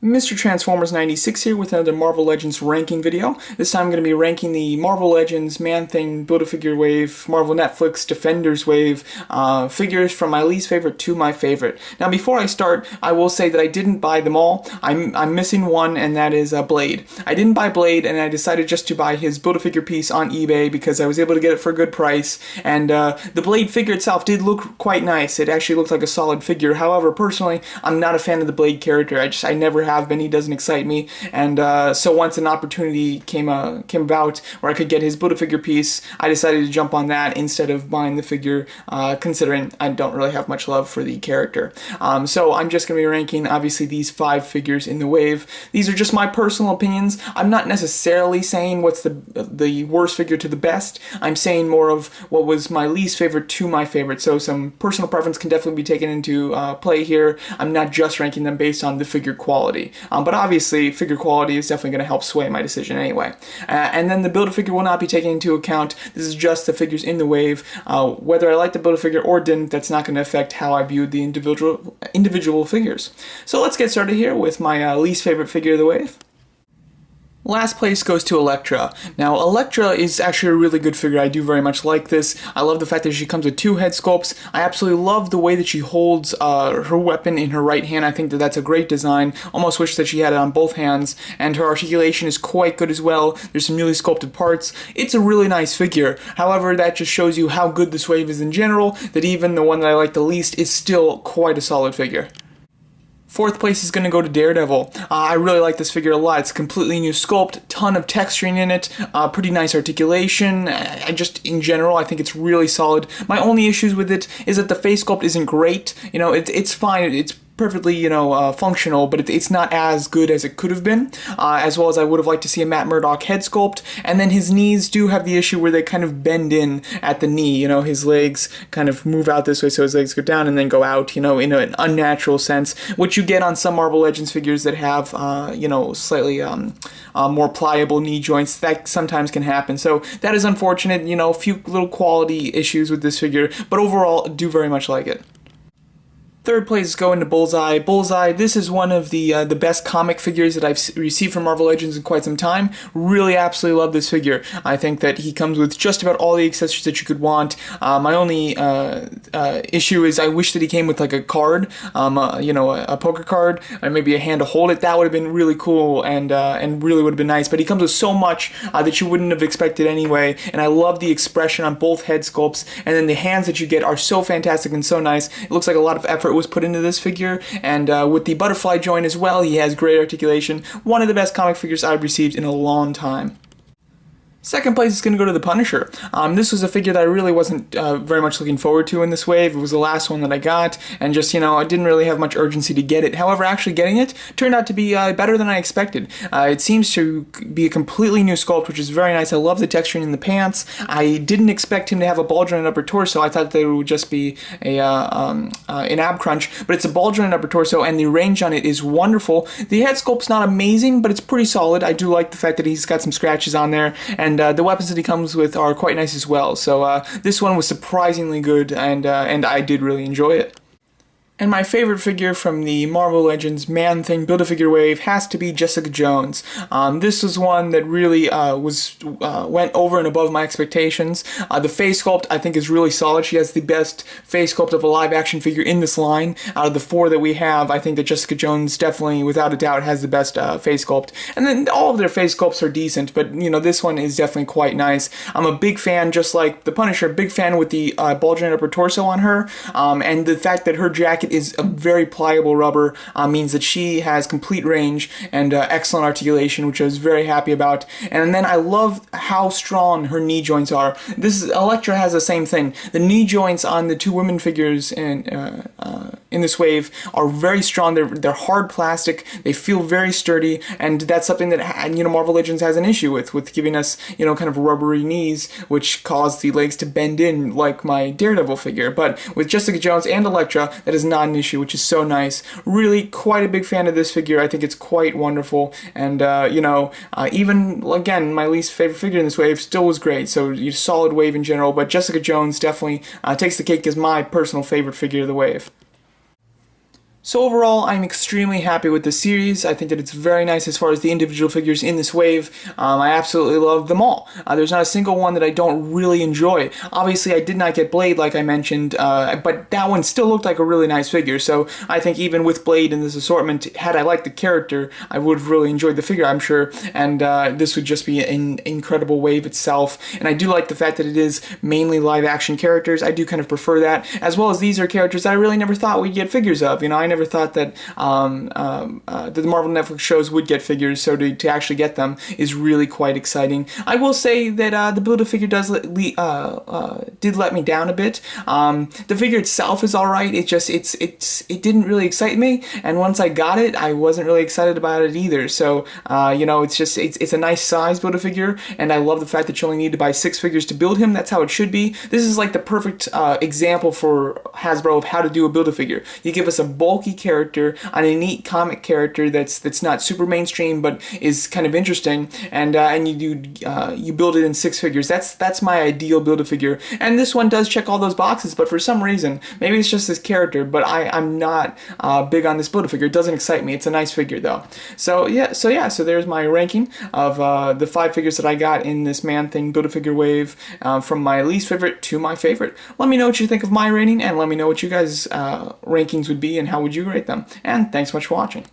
Mr. Transformers 96 here with another Marvel Legends ranking video. This time I'm going to be ranking the Marvel Legends Man-Thing Build-A-Figure Wave, Marvel Netflix Defenders Wave figures from my least favorite to my favorite. Now before I start, I will say that I didn't buy them all. I'm missing one, and that is Blade. I didn't buy Blade, and I decided just to buy his Build-A-Figure piece on eBay because I was able to get it for a good price, and the Blade figure itself did look quite nice. It actually looked like a solid figure. However, personally, I'm not a fan of the Blade character. I never have been. He doesn't excite me, and so once an opportunity came about where I could get his Build-A-Figure piece, I decided to jump on that instead of buying the figure, considering I don't really have much love for the character. So I'm just going to be ranking, obviously, these 5 figures in the wave. These are just my personal opinions. I'm not necessarily saying what's the worst figure to the best. I'm saying more of what was my least favorite to my favorite, so some personal preference can definitely be taken into play here. I'm not just ranking them based on the figure quality. But obviously, figure quality is definitely going to help sway my decision anyway. And then the Build-A-Figure will not be taken into account. This is just the figures in the wave. Whether I like the Build-A-Figure or didn't, that's not going to affect how I viewed the individual figures. So let's get started here with my least favorite figure of the wave. Last place goes to Elektra. Now, Elektra is actually a really good figure. I do very much like this. I love the fact that she comes with 2 head sculpts. I absolutely love the way that she holds her weapon in her right hand. I think that that's a great design. Almost wish that she had it on both hands. And her articulation is quite good as well. There's some newly sculpted parts. It's a really nice figure. However, that just shows you how good this wave is in general, that even the one that I like the least is still quite a solid figure. 4th place is going to go to Daredevil. I really like this figure a lot. It's a completely new sculpt, ton of texturing in it, pretty nice articulation. In general, I think it's really solid. My only issues with it is that the face sculpt isn't great. You know, it's fine. It's perfectly, functional, but it's not as good as it could have been, as well as I would have liked to see a Matt Murdock head sculpt. And then his knees do have the issue where they kind of bend in at the knee. His legs kind of move out this way, so his legs go down and then go out, in an unnatural sense, which you get on some Marvel Legends figures that have, slightly more pliable knee joints. That sometimes can happen. So that is unfortunate, a few little quality issues with this figure, but overall, do very much like it. 3rd place is going to Bullseye. Bullseye, this is one of the best comic figures that I've received from Marvel Legends in quite some time. Really absolutely love this figure. I think that he comes with just about all the accessories that you could want. My only issue is I wish that he came with like a card, a poker card, and maybe a hand to hold it. That would have been really cool and really would have been nice. But he comes with so much that you wouldn't have expected anyway. And I love the expression on both head sculpts. And then the hands that you get are so fantastic and so nice. It looks like a lot of effort was put into this figure, and with the butterfly joint as well, he has great articulation. One of the best comic figures I've received in a long time. 2nd place is going to go to the Punisher. This was a figure that I really wasn't very much looking forward to in this wave. It was the last one that I got, and just, I didn't really have much urgency to get it. However, actually getting it turned out to be better than I expected. It seems to be a completely new sculpt, which is very nice. I love the texturing in the pants. I didn't expect him to have a ball jointed upper torso. I thought that it would just be an ab crunch, but it's a ball jointed upper torso, and the range on it is wonderful. The head sculpt's not amazing, but it's pretty solid. I do like the fact that he's got some scratches on there, and the weapons that he comes with are quite nice as well. So this one was surprisingly good, and I did really enjoy it. And my favorite figure from the Marvel Legends Man-Thing Build-A-Figure wave has to be Jessica Jones. This was one that really went over and above my expectations. The face sculpt, I think, is really solid. She has the best face sculpt of a live-action figure in this line. Out of the 4 that we have, I think that Jessica Jones definitely, without a doubt, has the best face sculpt. And then all of their face sculpts are decent, but, this one is definitely quite nice. I'm a big fan, just like the Punisher, big fan with the ball-jointed upper torso on her, and the fact that her jacket is a very pliable rubber means that she has complete range and excellent articulation, which I was very happy about. And then I love how strong her knee joints are. Elektra has the same thing. The knee joints on the 2 women figures in this wave are very strong. They're hard plastic. They feel very sturdy, and that's something that Marvel Legends has an issue with giving us kind of rubbery knees, which cause the legs to bend in like my Daredevil figure. But with Jessica Jones and Elektra, that is not an issue, which is so nice. Really quite a big fan of this figure. I think it's quite wonderful, and even again, my least favorite figure in this wave still was great. So solid wave in general, but Jessica Jones definitely takes the cake as my personal favorite figure of the wave. So overall, I'm extremely happy with this series. I think that it's very nice as far as the individual figures in this wave. I absolutely love them all. There's not a single one that I don't really enjoy. Obviously, I did not get Blade, like I mentioned, but that one still looked like a really nice figure. So I think even with Blade in this assortment, had I liked the character, I would have really enjoyed the figure, I'm sure. And this would just be an incredible wave itself. And I do like the fact that it is mainly live-action characters. I do kind of prefer that, as well as these are characters that I really never thought we'd get figures of. You know, I never thought that the Marvel Netflix shows would get figures, so to actually get them is really quite exciting. I will say that the Build-A-Figure did let me down a bit. The figure itself is alright, it didn't really excite me, and once I got it, I wasn't really excited about it either. So, you know, it's a nice size Build-A-Figure, and I love the fact that you only need to buy 6 figures to build him. That's how it should be. This is like the perfect example for Hasbro of how to do a Build-A-Figure. You give us a bulky character, on a neat comic character that's not super mainstream but is kind of interesting, and you build it in 6 figures. That's my ideal Build-A-Figure, and this one does check all those boxes. But for some reason, maybe it's just this character, but I'm not big on this Build-A-Figure. It doesn't excite me. It's a nice figure though. So there's my ranking of the 5 figures that I got in this Man-Thing Build-A-Figure wave, from my least favorite to my favorite. Let me know what you think of my rating, and let me know what you guys' rankings would be and how would you rate them. And thanks so much for watching.